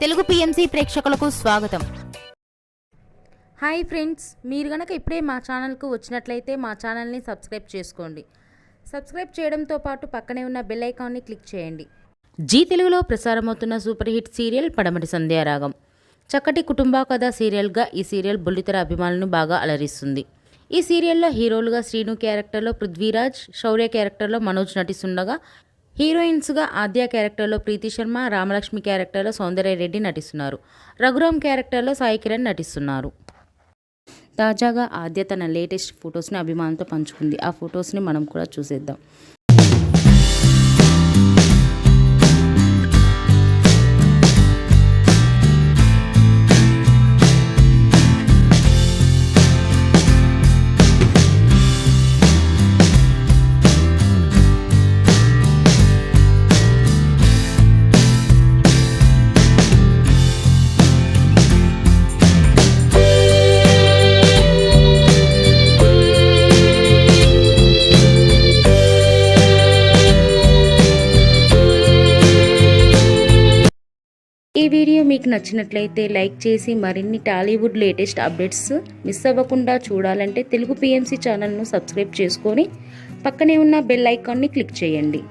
Telugu PMC ప్రేక్షకులకు స్వాగతం. Hi friends, మీరు గనక ఇప్పుడే మా ఛానల్కు వచ్చినట్లయితే మా ఛానల్ని సబ్స్క్రైబ్ చేసుకోండి. సబ్స్క్రైబ్ చేయడంతో పాటు పక్కనే ఉన్న బెల్ ఐకాన్ని క్లిక్ చేయండి. జీ తెలుగులో ప్రసారమవుతున్న సూపర్ హిట్ సీరియల్ పడమటి సంధ్యారాగం. చక్కటి కుటుంబ కథ సీరియల్గా ఈ సీరియల్ బుల్లితెర అభిమానులను బాగా అలరిస్తుంది. ఈ సీరియల్లో హీరోలుగా శ్రీను క్యారెక్టర్లో పృథ్వీరాజ్, శౌర్య క్యారెక్టర్లో మనోజ్ నటిస్తుండగా హీరోయిన్స్గా ఆద్య క్యారెక్టర్లో ప్రీతి శర్మ, రామలక్ష్మి క్యారెక్టర్లో సౌందర్య రెడ్డి నటిస్తున్నారు. రఘురామ్ క్యారెక్టర్లో సాయి కిరణ్ నటిస్తున్నారు. తాజాగా ఆద్య తన లేటెస్ట్ ఫొటోస్ని అభిమానులతో పంచుకుంది. ఆ ఫొటోస్ని మనం కూడా చూసేద్దాం. ఈ వీడియో మీకు నచ్చినట్లయితే లైక్ చేసి మరిన్ని టాలీవుడ్ లేటెస్ట్ అప్డేట్స్ మిస్ అవ్వకుండా చూడాలంటే తెలుగు పిఎంసి ఛానల్ను సబ్స్క్రైబ్ చేసుకొని పక్కనే ఉన్న బెల్ ఐకాన్ని క్లిక్ చేయండి.